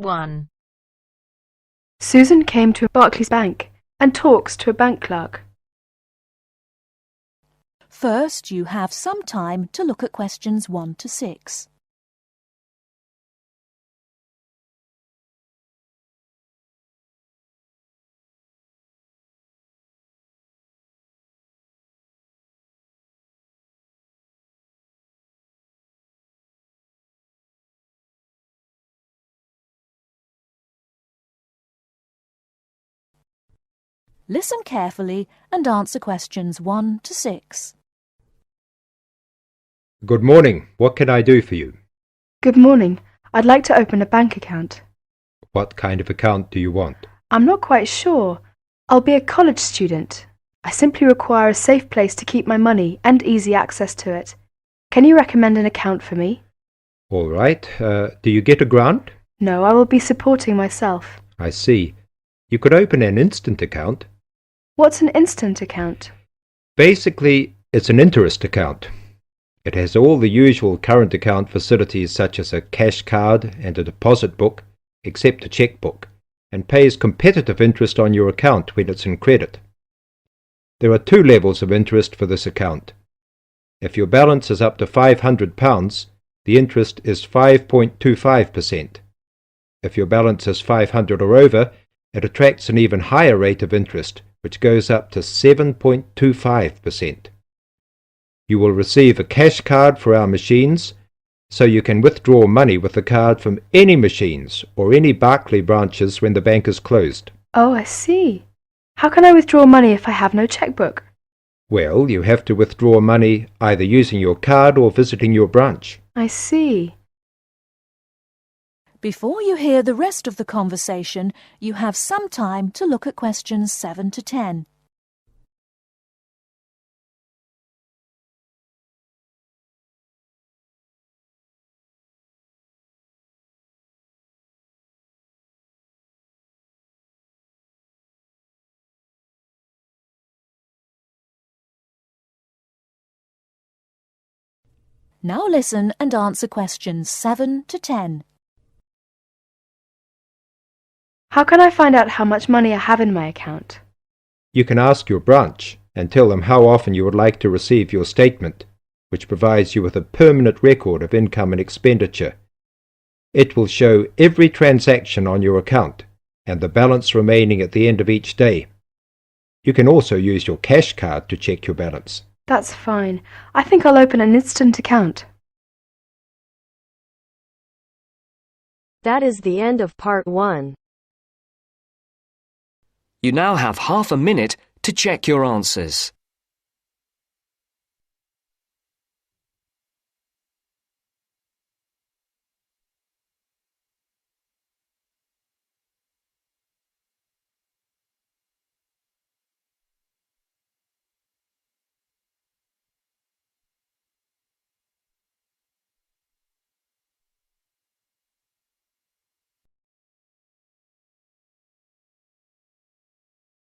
1. Susan came to Barclays Bank and talks to a bank clerk. First, you have some time to look at questions 1 to 6. Listen carefully and answer questions 1 to 6. Good morning. What can I do for you? Good morning. I'd like to open a bank account. What kind of account do you want? I'm not quite sure. I'll be a college student. I simply require a safe place to keep my money and easy access to it. Can you recommend an account for me? All right. Do you get a grant? No, I will be supporting myself. I see. You could open an instant account. What's an instant account? Basically, it's an interest account. It has all the usual current account facilities such as a cash card and a deposit book, except a checkbook, and pays competitive interest on your account when it's in credit. There are 2 levels of interest for this account. If your balance is up to £500, the interest is 5.25%. If your balance is 500 or over, it attracts an even higher rate of interest, which goes up to 7.25%. You will receive a cash card for our machines, so you can withdraw money with the card from any machines or any Barclays branches when the bank is closed. Oh, I see. How can I withdraw money if I have no checkbook? Well, you have to withdraw money either using your card or visiting your branch. I see. Before you hear the rest of the conversation, you have some time to look at questions 7 to 10. Now listen and answer questions 7 to 10. How can I find out how much money I have in my account? You can ask your branch and tell them how often you would like to receive your statement, which provides you with a permanent record of income and expenditure. It will show every transaction on your account and the balance remaining at the end of each day. You can also use your cash card to check your balance. That's fine. I think I'll open an instant account. That is the end of part 1. You now have half a minute to check your answers.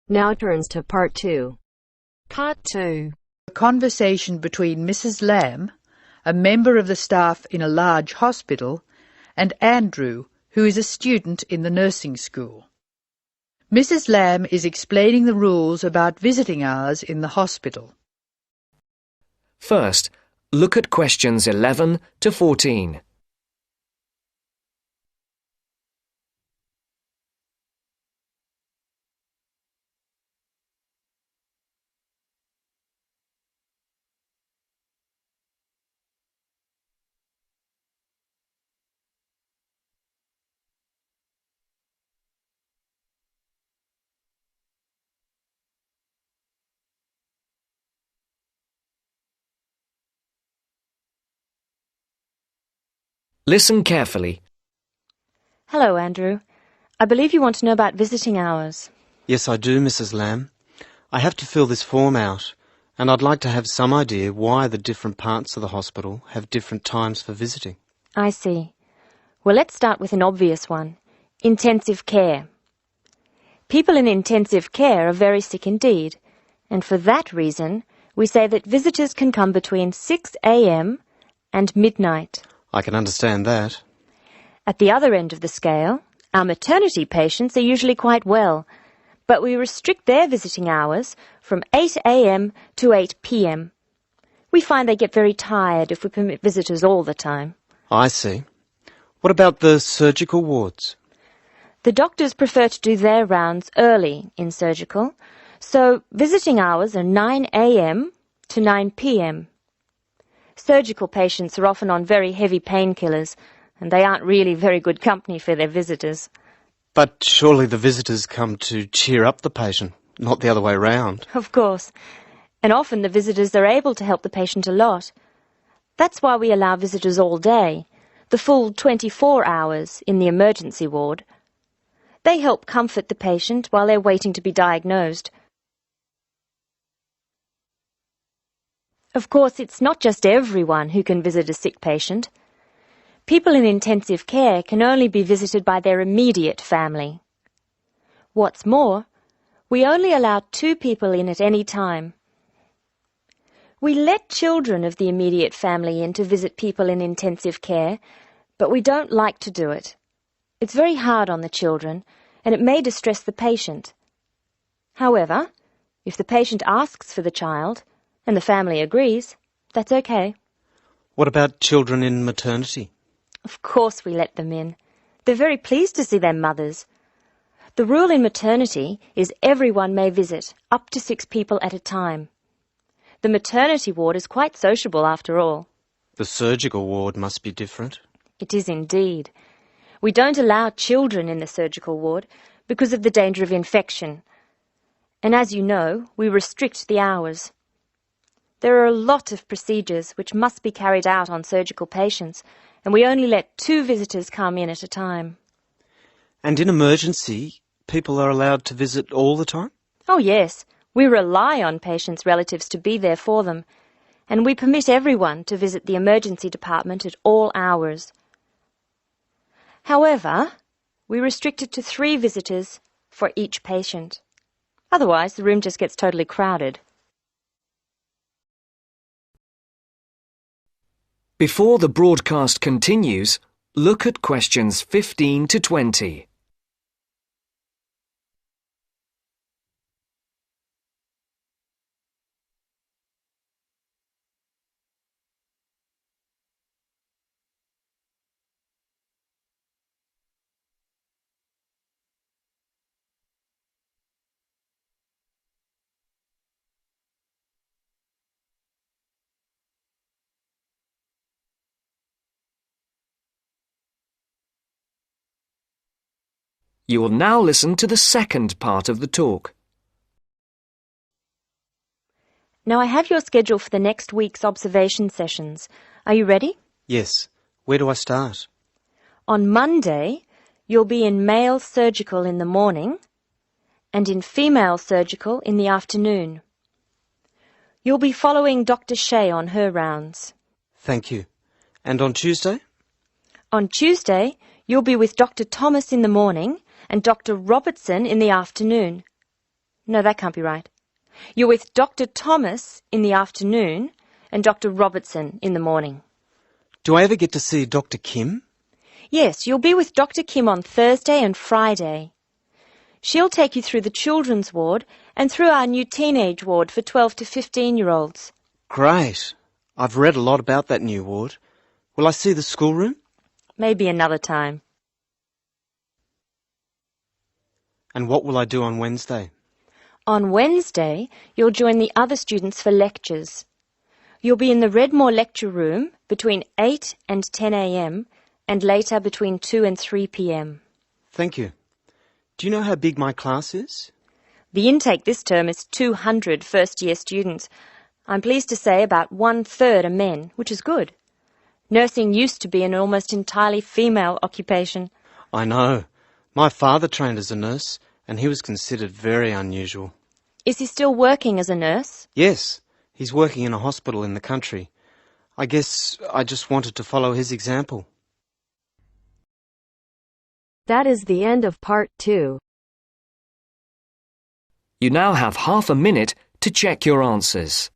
Now turns to part 2. Part 2. A conversation between Mrs. Lamb, a member of the staff in a large hospital, and Andrew, who is a student in the nursing school. Mrs. Lamb is explaining the rules about visiting hours in the hospital. First, look at questions 11 to 14. Listen carefully. Hello, Andrew. I believe you want to know about visiting hours. Yes, I do, Mrs. Lamb. I have to fill this form out, and I'd like to have some idea why the different parts of the hospital have different times for visiting. I see. Well, let's start with an obvious one. Intensive care. People in intensive care are very sick indeed, and for that reason, we say that visitors can come between 6 a.m. and midnight. I can understand that. At the other end of the scale, Our maternity patients are usually quite well, but we restrict their visiting hours from 8 a.m. to 8 p.m. We find they get very tired if we permit visitors all the time. I see. What about the surgical wards? The doctors prefer to do their rounds early in surgical, so visiting hours are 9 a.m. to 9 p.m. Surgical patients are often on very heavy painkillers, and they aren't really very good company for their visitors. But surely the visitors come to cheer up the patient, not the other way round. Of course. And often the visitors are able to help the patient a lot. That's why we allow visitors all day, the full 24 hours in the emergency ward. They help comfort the patient while they're waiting to be diagnosed. Of course, it's not just everyone who can visit a sick patient. People in intensive care can only be visited by their immediate family. What's more, we only allow 2 people in at any time. We let children of the immediate family in to visit people in intensive care, but we don't like to do it. It's very hard on the children, and it may distress the patient. However, if the patient asks for the child, and the family agrees, that's okay. What about children in maternity? Of course we let them in. They're very pleased to see their mothers. The rule in maternity is everyone may visit, up to 6 people at a time. The maternity ward is quite sociable after all. The surgical ward must be different. It is indeed. We don't allow children in the surgical ward because of the danger of infection. And as you know, we restrict the hours. There are a lot of procedures which must be carried out on surgical patients, and we only let 2 visitors come in at a time. And in emergency, people are allowed to visit all the time? Oh yes, we rely on patients' relatives to be there for them, and we permit everyone to visit the emergency department at all hours. However, we restrict it to 3 visitors for each patient. Otherwise, the room just gets totally crowded. Before the broadcast continues, look at questions 15 to 20. You will now listen to the second part of the talk. Now I have your schedule for the next week's observation sessions. Are you ready? Yes. Where do I start? On Monday, you'll be in male surgical in the morning and in female surgical in the afternoon. You'll be following Dr. Shea on her rounds. Thank you. And on Tuesday? On Tuesday, you'll be with Dr. Thomas in the morning and Dr. Robertson in the afternoon. No, that can't be right. You're with Dr. Thomas in the afternoon and Dr. Robertson in the morning. Do I ever get to see Dr. Kim? Yes, you'll be with Dr. Kim on Thursday and Friday. She'll take you through the children's ward and through our new teenage ward for 12 to 15-year-olds. Great. I've read a lot about that new ward. Will I see the schoolroom? Maybe another time. And what will I do on Wednesday? On Wednesday, you'll join the other students for lectures. You'll be in the Redmore lecture room between 8 and 10 a.m. and later between 2 and 3 p.m. Thank you. Do you know how big my class is? The intake this term is 200 first-year students. I'm pleased to say about 1/3 are men, which is good. Nursing used to be an almost entirely female occupation. I know. My father trained as a nurse, and he was considered very unusual. Is he still working as a nurse? Yes, he's working in a hospital in the country. I guess I just wanted to follow his example. That is the end of part 2. You now have half a minute to check your answers.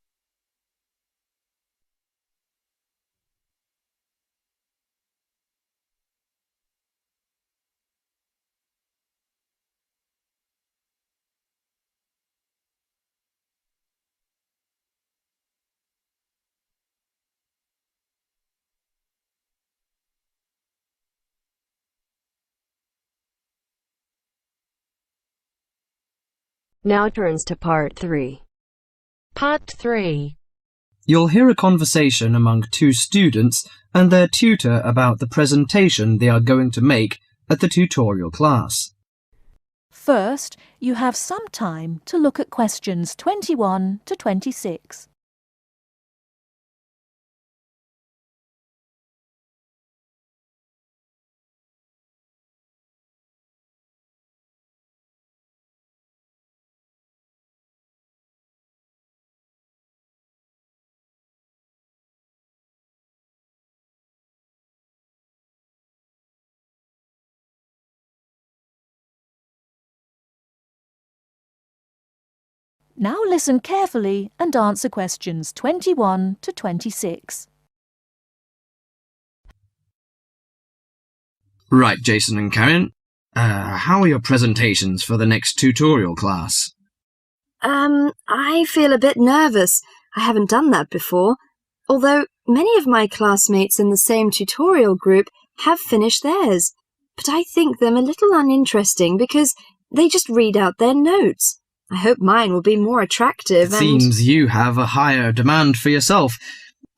Now turns to part 3. Part 3. You'll hear a conversation among two students and their tutor about the presentation they are going to make at the tutorial class. First, you have some time to look at questions 21 to 26. Now listen carefully and answer questions 21 to 26. Right, Jason and Karen. How are your presentations for the next tutorial class? I feel a bit nervous. I haven't done that before. Although many of my classmates in the same tutorial group have finished theirs. But I think them a little uninteresting because they just read out their notes. I hope mine will be more attractive. It seems you have a higher demand for yourself.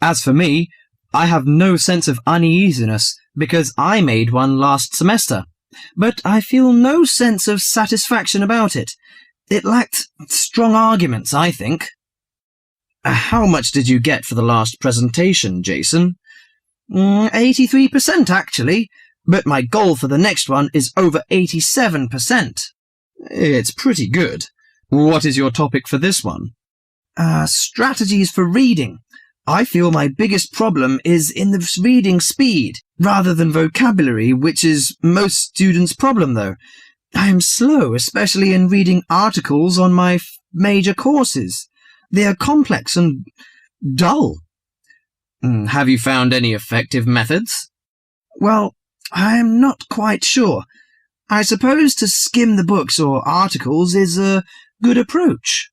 As for me, I have no sense of uneasiness because I made one last semester. But I feel no sense of satisfaction about it. It lacked strong arguments, I think. How much did you get for the last presentation, Jason? 83% actually, but my goal for the next one is over 87%. It's pretty good. What is your topic for this one? Strategies for reading. I feel my biggest problem is in the reading speed, rather than vocabulary, which is most students' problem, though. I am slow, especially in reading articles on my major courses. They are complex and dull. Have you found any effective methods? Well, I am not quite sure. I suppose to skim the books or articles is a good approach.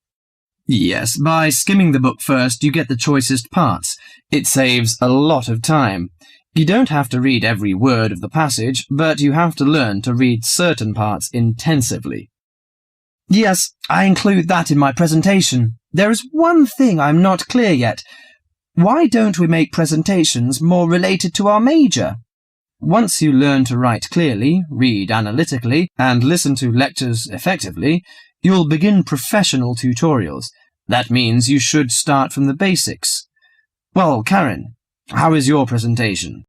Yes, by skimming the book first, you get the choicest parts. It saves a lot of time. You don't have to read every word of the passage, but you have to learn to read certain parts intensively. Yes, I include that in my presentation. There is one thing I'm not clear yet. Why don't we make presentations more related to our major? Once you learn to write clearly, read analytically, and listen to lectures effectively, you'll begin professional tutorials. That means you should start from the basics. Well, Karen, how is your presentation?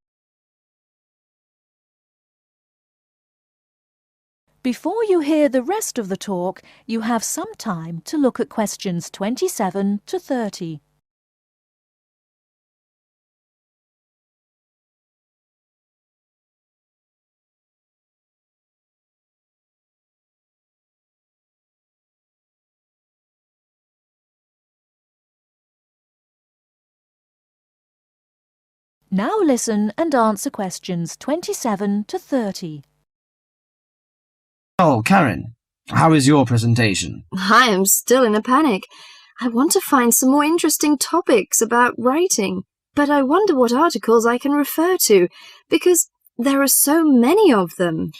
Before you hear the rest of the talk, you have some time to look at questions 27 to 30. Now listen and answer questions 27 to 30. Oh, Karen, how is your presentation? I am still in a panic. I want to find some more interesting topics about writing, but I wonder what articles I can refer to, because there are so many of them.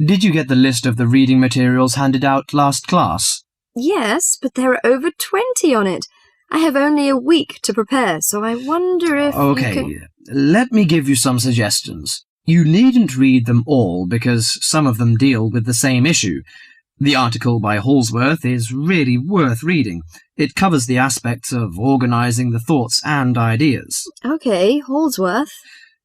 Did you get the list of the reading materials handed out last class? Yes, but there are over 20 on it. I have only a week to prepare, so I wonder if let me give you some suggestions. You needn't read them all because some of them deal with the same issue. The article by Halsworth is really worth reading. It covers the aspects of organising the thoughts and ideas. Okay, Halsworth.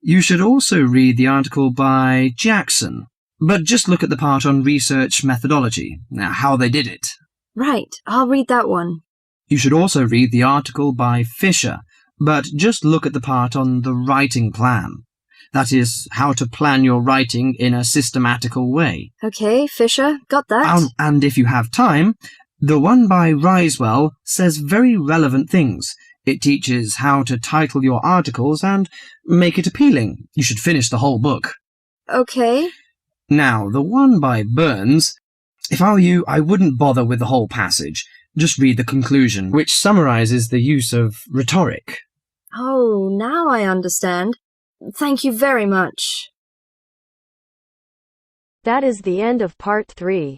You should also read the article by Jackson, but just look at the part on research methodology, how they did it. Right, I'll read that one. You should also read the article by Fisher, but just look at the part on the writing plan. That is, how to plan your writing in a systematical way. Okay, Fisher, got that. And if you have time, the one by Risewell says very relevant things. It teaches how to title your articles and make it appealing. You should finish the whole book. Okay. Now, the one by Burns, if I were you, I wouldn't bother with the whole passage. Just read the conclusion, which summarizes the use of rhetoric. Oh, now I understand. Thank you very much. That is the end of part 3.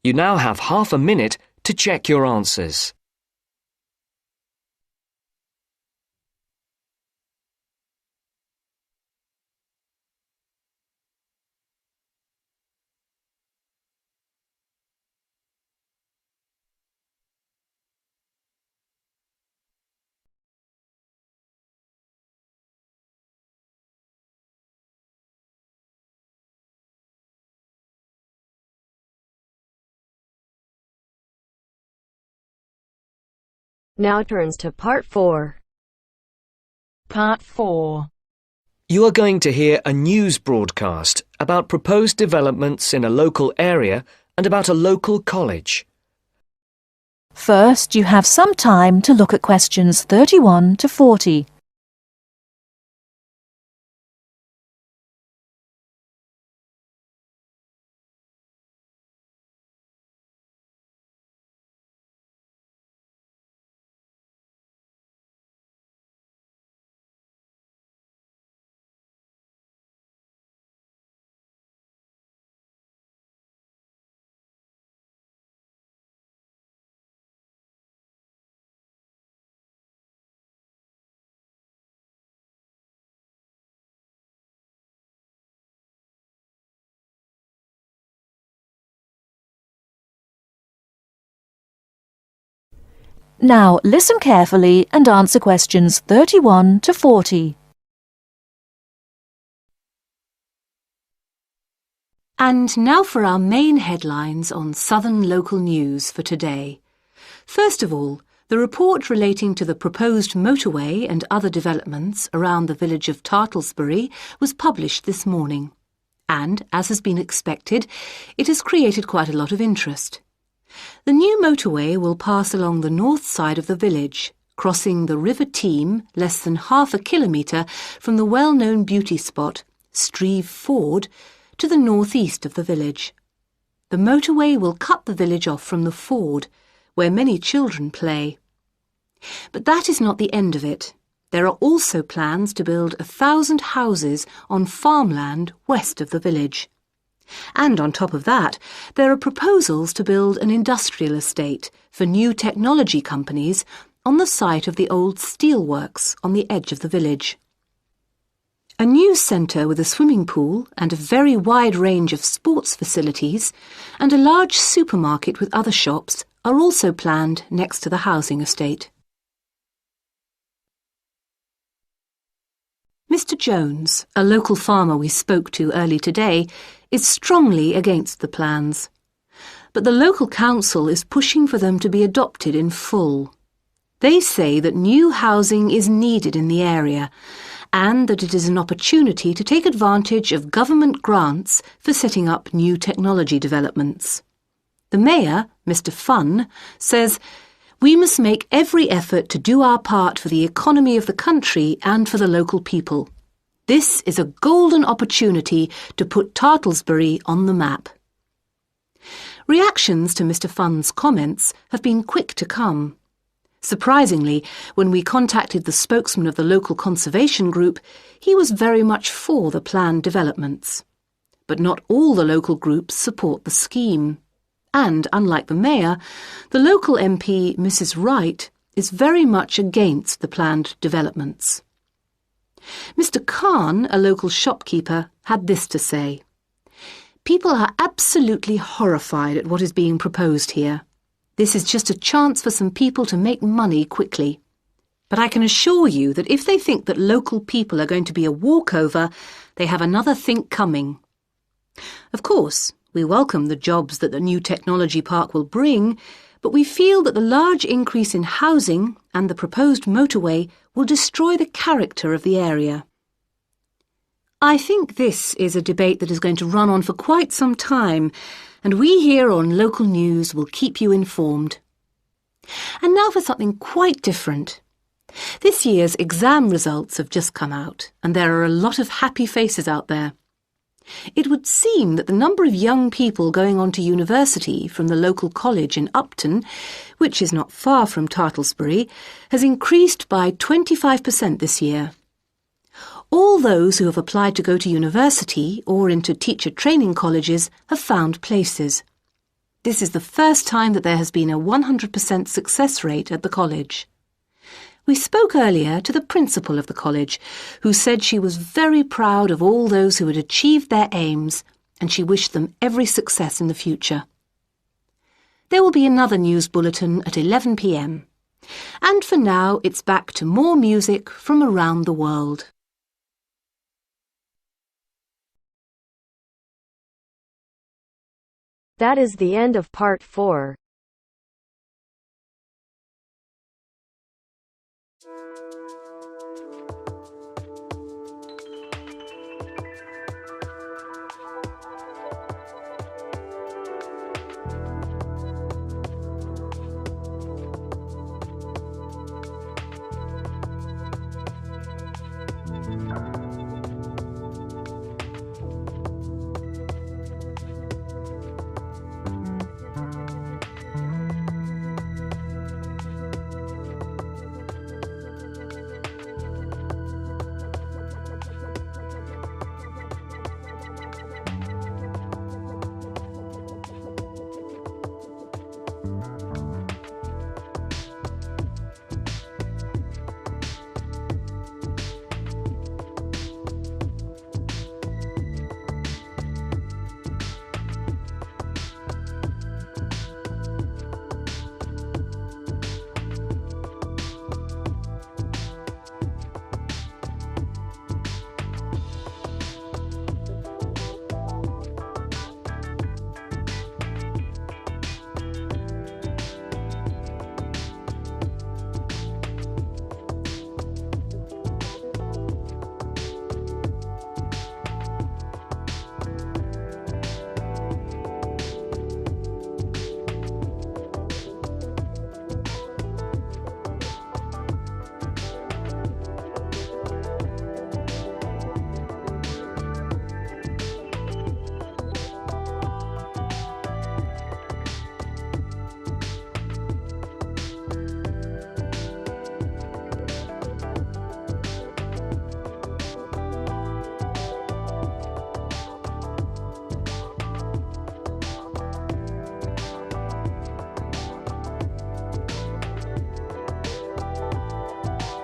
You now have half a minute to check your answers. Now turns to Part 4. Part 4. You are going to hear a news broadcast about proposed developments in a local area and about a local college. First, you have some time to look at questions 31 to 40. Now listen carefully and answer questions 31 to 40. And now for our main headlines on Southern local news for today. First of all, the report relating to the proposed motorway and other developments around the village of Tartlesbury was published this morning. And, as has been expected, it has created quite a lot of interest. The new motorway will pass along the north side of the village, crossing the River Team less than half a kilometre from the well-known beauty spot, Streve Ford, to the northeast of the village. The motorway will cut the village off from the ford, where many children play. But that is not the end of it. There are also plans to build 1,000 houses on farmland west of the village. And on top of that, there are proposals to build an industrial estate for new technology companies on the site of the old steelworks on the edge of the village. A news centre with a swimming pool and a very wide range of sports facilities and a large supermarket with other shops are also planned next to the housing estate. Mr. Jones, a local farmer we spoke to early today, is strongly against the plans. But the local council is pushing for them to be adopted in full. They say that new housing is needed in the area and that it is an opportunity to take advantage of government grants for setting up new technology developments. The mayor, Mr. Funn, says, "We must make every effort to do our part for the economy of the country and for the local people. This is a golden opportunity to put Tartlesbury on the map." Reactions to Mr. Funn's comments have been quick to come. Surprisingly, when we contacted the spokesman of the local conservation group, he was very much for the planned developments. But not all the local groups support the scheme. And, unlike the mayor, the local MP, Mrs. Wright, is very much against the planned developments. Mr. Khan, a local shopkeeper, had this to say: "People are absolutely horrified at what is being proposed here. This is just a chance for some people to make money quickly. But I can assure you that if they think that local people are going to be a walkover, they have another think coming. Of course, we welcome the jobs that the new technology park will bring, but we feel that the large increase in housing and the proposed motorway will destroy the character of the area." I think this is a debate that is going to run on for quite some time, and we here on Local News will keep you informed. And now for something quite different. This year's exam results have just come out, and there are a lot of happy faces out there. It would seem that the number of young people going on to university from the local college in Upton, which is not far from Tartlesbury, has increased by 25% this year. All those who have applied to go to university or into teacher training colleges have found places. This is the first time that there has been a 100% success rate at the college. We spoke earlier to the principal of the college, who said she was very proud of all those who had achieved their aims, and she wished them every success in the future. There will be another news bulletin at 11 p.m. And for now, it's back to more music from around the world. That is the end of part 4.